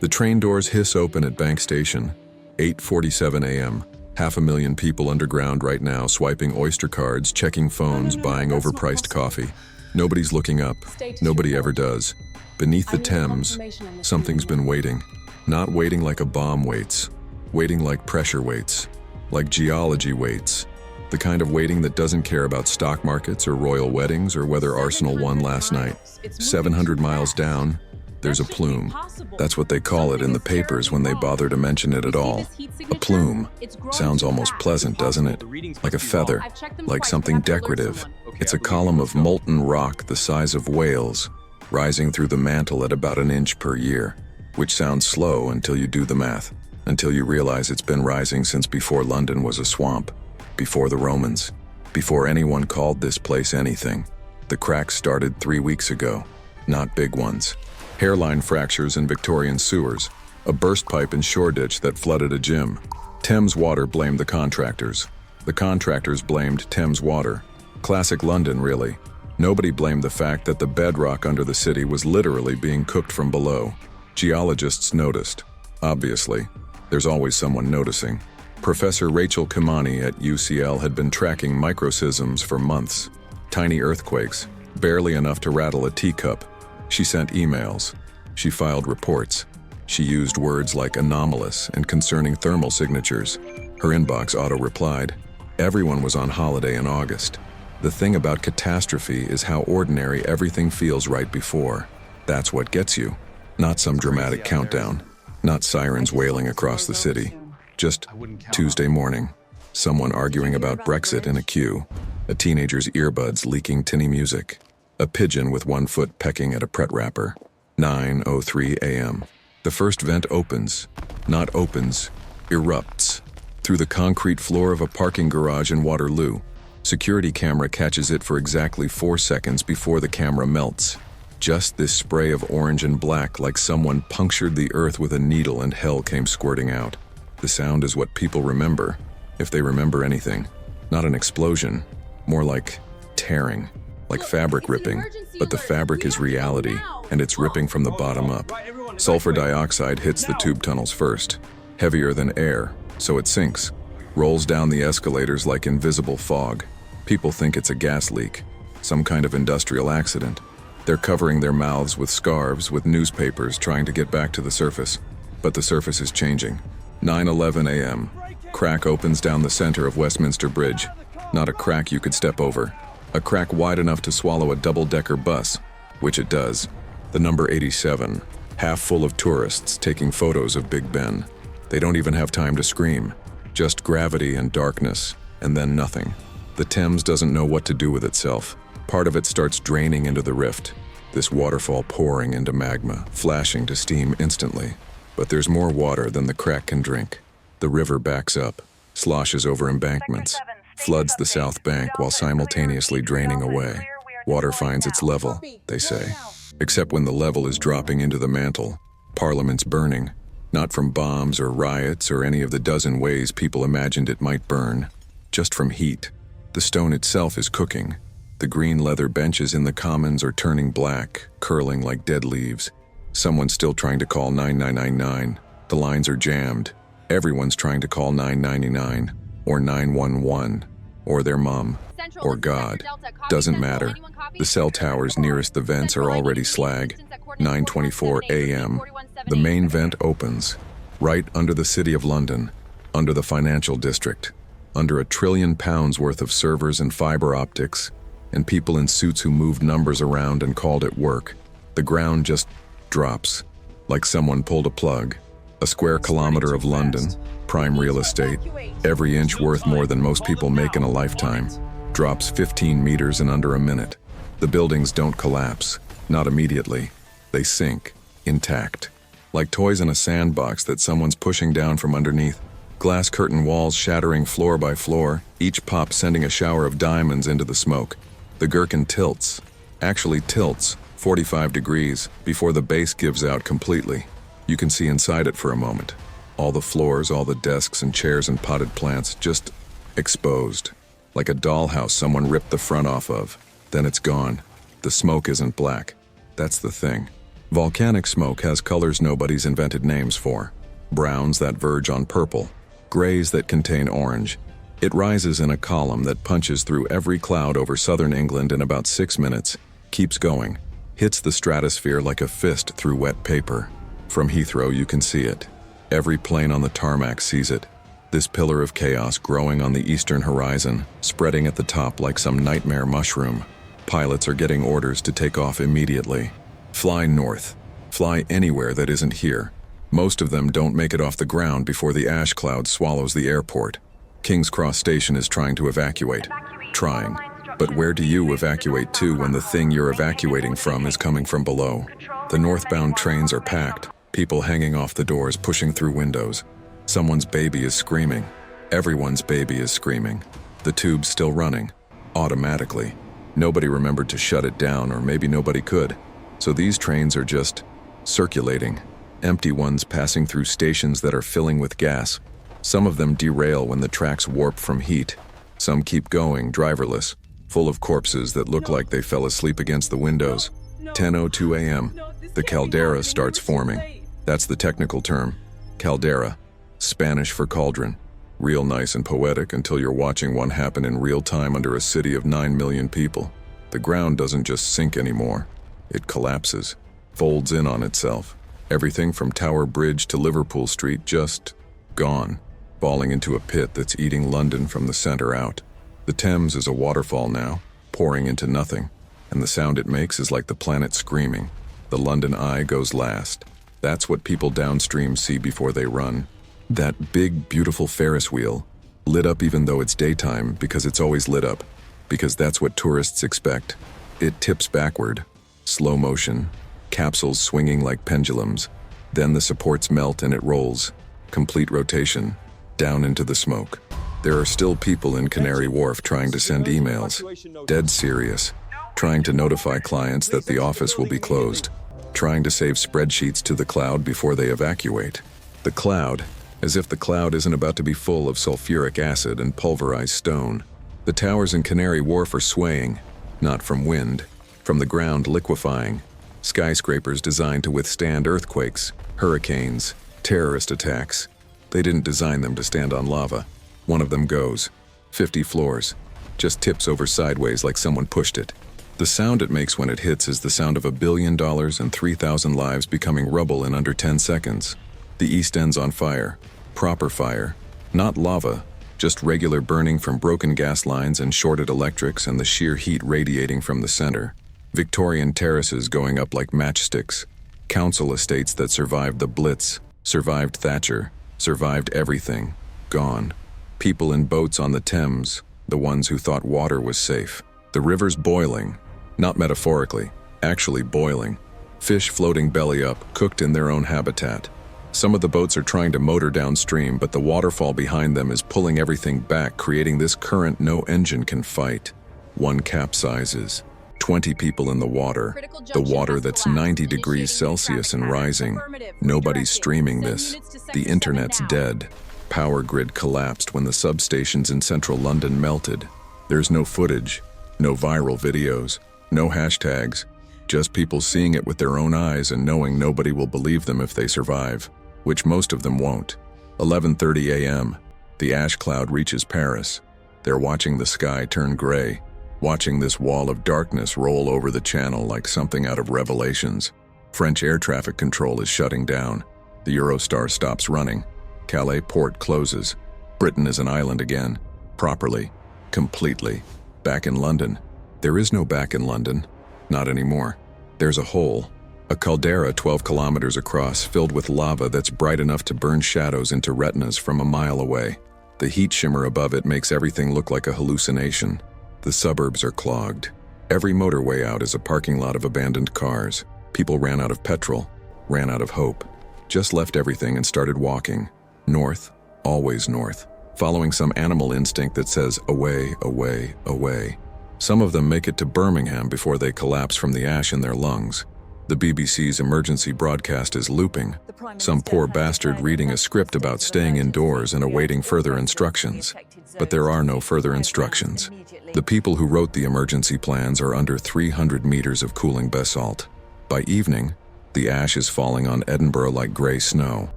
The train doors hiss open at Bank Station. 8:47 a.m. 500,000 people underground right now, swiping Oyster cards, checking phones, buying overpriced coffee. Nobody's looking up. Nobody ever does. Beneath the Thames, something's been waiting. Not waiting like a bomb waits. Waiting like pressure waits. Like geology waits. The kind of waiting that doesn't care about stock markets or royal weddings or whether Arsenal won last night. 700 miles down, there's a plume. That's what they call it in the papers when they bother to mention it at all. A plume. Sounds almost pleasant, doesn't it? Like a feather, like something decorative. It's a column of molten rock the size of whales, rising through the mantle at about an inch per year, which sounds slow until you do the math, until you realize it's been rising since before London was a swamp, before the Romans, before anyone called this place anything. The cracks started 3 weeks ago, not big ones. Hairline fractures in Victorian sewers, a burst pipe in Shoreditch that flooded a gym. Thames Water blamed the contractors. The contractors blamed Thames Water. Classic London, really. Nobody blamed the fact that the bedrock under the city was literally being cooked from below. Geologists noticed. Obviously, there's always someone noticing. Professor Rachel Kimani at UCL had been tracking microseisms for months. Tiny earthquakes, barely enough to rattle a teacup. She sent emails. She filed reports. She used words like anomalous and concerning thermal signatures. Her inbox auto-replied. Everyone was on holiday in August. The thing about catastrophe is how ordinary everything feels right before. That's what gets you. Not some dramatic countdown. Not sirens wailing across the city. Just Tuesday morning. Someone arguing about Brexit in a queue. A teenager's earbuds leaking tinny music. A pigeon with one foot pecking at a Pret wrapper. 9:03 a.m. The first vent opens. Not opens, erupts. Through the concrete floor of a parking garage in Waterloo. Security camera catches it for exactly 4 seconds before the camera melts. Just this spray of orange and black, like someone punctured the earth with a needle and hell came squirting out. The sound is what people remember, if they remember anything. Not an explosion, more like tearing. Like fabric ripping, but the fabric is reality, and it's ripping from the bottom up. Sulfur dioxide hits the tube tunnels first, heavier than air, so it sinks, rolls down the escalators like invisible fog. People think it's a gas leak, some kind of industrial accident. They're covering their mouths with scarves, with newspapers, trying to get back to the surface. But the surface is changing. 9:11 a.m. Crack opens down the center of Westminster Bridge. Not a crack you could step over. A crack wide enough to swallow a double-decker bus, which it does. The number 87, half full of tourists taking photos of Big Ben. They don't even have time to scream. Just gravity and darkness, and then nothing. The Thames doesn't know what to do with itself. Part of it starts draining into the rift. This waterfall pouring into magma, flashing to steam instantly. But there's more water than the crack can drink. The river backs up, sloshes over embankments. Floods the south bank while simultaneously draining away. Water finds its level, they say. Except when the level is dropping into the mantle. Parliament's burning. Not from bombs or riots or any of the dozen ways people imagined it might burn. Just from heat. The stone itself is cooking. The green leather benches in the Commons are turning black, curling like dead leaves. Someone's still trying to call 9999. The lines are jammed. Everyone's trying to call 999. Or 911. Or their mom, or God. Doesn't matter. The cell towers nearest the vents are already slag. 9:24 a.m. The main vent opens, right under the City of London, under the financial district, under £1 trillion worth of servers and fiber optics, and people in suits who moved numbers around and called it work. The ground just drops, like someone pulled a plug. A square kilometer of London, prime real estate, every inch worth more than most people make in a lifetime, drops 15 meters in under a minute. The buildings don't collapse, not immediately. They sink, intact. Like toys in a sandbox that someone's pushing down from underneath. Glass curtain walls shattering floor by floor, each pop sending a shower of diamonds into the smoke. The gherkin tilts, actually tilts, 45 degrees, before the base gives out completely. You can see inside it for a moment. All the floors, all the desks and chairs and potted plants, just exposed. Like a dollhouse someone ripped the front off of. Then it's gone. The smoke isn't black. That's the thing. Volcanic smoke has colors nobody's invented names for. Browns that verge on purple, grays that contain orange. It rises in a column that punches through every cloud over southern England in about 6 minutes, keeps going, hits the stratosphere like a fist through wet paper. From Heathrow you can see it. Every plane on the tarmac sees it. This pillar of chaos growing on the eastern horizon, spreading at the top like some nightmare mushroom. Pilots are getting orders to take off immediately. Fly north. Fly anywhere that isn't here. Most of them don't make it off the ground before the ash cloud swallows the airport. King's Cross Station is trying to evacuate. Trying. But where do you evacuate to when the thing you're evacuating from is coming from below? The northbound trains are packed, people hanging off the doors, pushing through windows. Someone's baby is screaming. Everyone's baby is screaming. The tube's still running. Automatically. Nobody remembered to shut it down, or maybe nobody could. So these trains are just circulating. Empty ones passing through stations that are filling with gas. Some of them derail when the tracks warp from heat. Some keep going, driverless, full of corpses that look like they fell asleep against the windows. 10:02 a.m. The caldera starts forming. That's the technical term. Caldera. Spanish for cauldron. Real nice and poetic until you're watching one happen in real time under a city of 9 million people. The ground doesn't just sink anymore. It collapses, folds in on itself. Everything from Tower Bridge to Liverpool Street just gone, falling into a pit that's eating London from the center out. The Thames is a waterfall now, pouring into nothing, and the sound it makes is like the planet screaming. The London Eye goes last. That's what people downstream see before they run. That big, beautiful Ferris wheel, lit up even though it's daytime because it's always lit up, because that's what tourists expect. It tips backward, slow motion, capsules swinging like pendulums. Then the supports melt and it rolls, complete rotation, down into the smoke. There are still people in Canary Wharf trying to send emails, dead serious, trying to notify clients that the office will be closed, trying to save spreadsheets to the cloud before they evacuate. The cloud, as if the cloud isn't about to be full of sulfuric acid and pulverized stone. The towers in Canary Wharf are swaying, not from wind, from the ground liquefying. Skyscrapers designed to withstand earthquakes, hurricanes, terrorist attacks. They didn't design them to stand on lava. One of them goes. 50 floors. Just tips over sideways like someone pushed it. The sound it makes when it hits is the sound of $1 billion and 3,000 lives becoming rubble in under 10 seconds. The East End's on fire. Proper fire. Not lava, just regular burning from broken gas lines and shorted electrics and the sheer heat radiating from the center. Victorian terraces going up like matchsticks. Council estates that survived the Blitz, survived Thatcher, survived everything. Gone. People in boats on the Thames, the ones who thought water was safe. The river's boiling. Not metaphorically, actually boiling. Fish floating belly up, cooked in their own habitat. Some of the boats are trying to motor downstream, but the waterfall behind them is pulling everything back, creating this current no engine can fight. One capsizes. 20 people in the water. The water that's 90 degrees Celsius and rising. Nobody's streaming this. The internet's dead. Power grid collapsed when the substations in central London melted. There's no footage, no viral videos, no hashtags. Just people seeing it with their own eyes and knowing nobody will believe them if they survive, which most of them won't. 11:30 a.m. The ash cloud reaches Paris. They're watching the sky turn gray, watching this wall of darkness roll over the channel like something out of Revelations. French air traffic control is shutting down. The Eurostar stops running. Calais port closes. Britain is an island again. Properly. Completely. Back in London. There is no back in London. Not anymore. There's a hole. A caldera 12 kilometers across, filled with lava that's bright enough to burn shadows into retinas from a mile away. The heat shimmer above it makes everything look like a hallucination. The suburbs are clogged. Every motorway out is a parking lot of abandoned cars. People ran out of petrol, ran out of hope, just left everything and started walking. North, always north, following some animal instinct that says away, away, away. Some of them make it to Birmingham before they collapse from the ash in their lungs. The BBC's emergency broadcast is looping. Some poor bastard reading a script about staying indoors and awaiting further instructions. But there are no further instructions. The people who wrote the emergency plans are under 300 meters of cooling basalt. By evening, The ash is falling on Edinburgh like grey snow.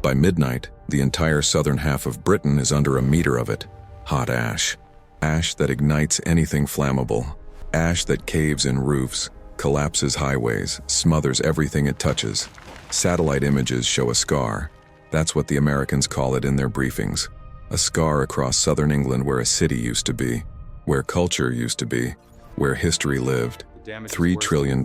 By midnight, the entire southern half of Britain is under a meter of it. Hot ash. Ash that ignites anything flammable. Ash that caves in roofs, collapses highways, smothers everything it touches. Satellite images show a scar. That's what the Americans call it in their briefings. A scar across southern England where a city used to be, where culture used to be, where history lived. $3 trillion.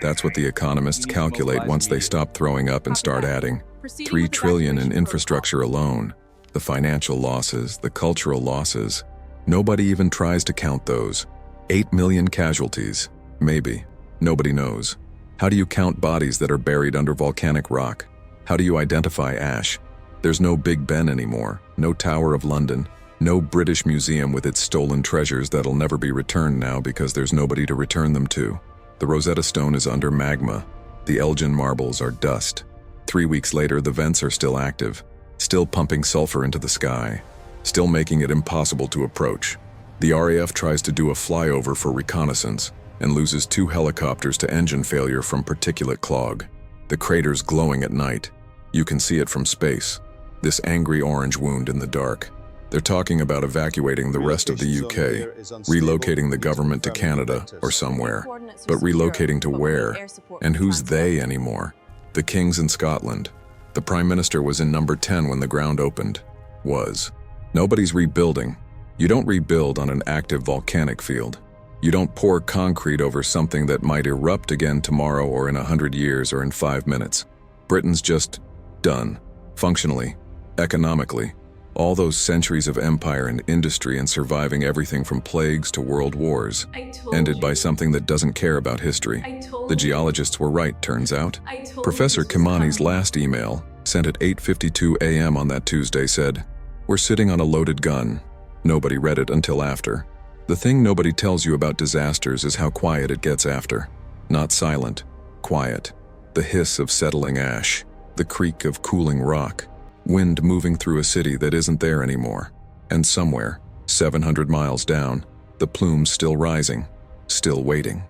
That's what the economists calculate once they stop throwing up and start adding. $3 trillion in infrastructure alone. The financial losses, the cultural losses. Nobody even tries to count those. 8 million casualties. Maybe. Nobody knows. How do you count bodies that are buried under volcanic rock? How do you identify ash? There's no Big Ben anymore, no Tower of London, no British Museum with its stolen treasures that'll never be returned now because there's nobody to return them to. The Rosetta Stone is under magma. The Elgin marbles are dust. 3 weeks later, the vents are still active, still pumping sulfur into the sky, still making it impossible to approach. The RAF tries to do a flyover for reconnaissance and loses 2 helicopters to engine failure from particulate clog. The crater's glowing at night. You can see it from space. This angry orange wound in the dark. They're talking about evacuating the rest of the UK, relocating the government to Canada or somewhere. But relocating to where? And who's they anymore? The King's in Scotland. The Prime Minister was in number 10 when the ground opened. Was. Nobody's rebuilding. You don't rebuild on an active volcanic field. You don't pour concrete over something that might erupt again tomorrow or in 100 years or in 5 minutes. Britain's just done. Functionally, economically. All those centuries of empire and industry and surviving everything from plagues to world wars ended by something that doesn't care about history. The geologists were right, turns out. Professor Kimani's last email, sent at 8:52 a.m. on that Tuesday, said, "We're sitting on a loaded gun." Nobody read it until after. The thing nobody tells you about disasters is how quiet it gets after. Not silent, quiet. The hiss of settling ash, the creak of cooling rock, wind moving through a city that isn't there anymore. And somewhere, 700 miles down, the plume's still rising, still waiting.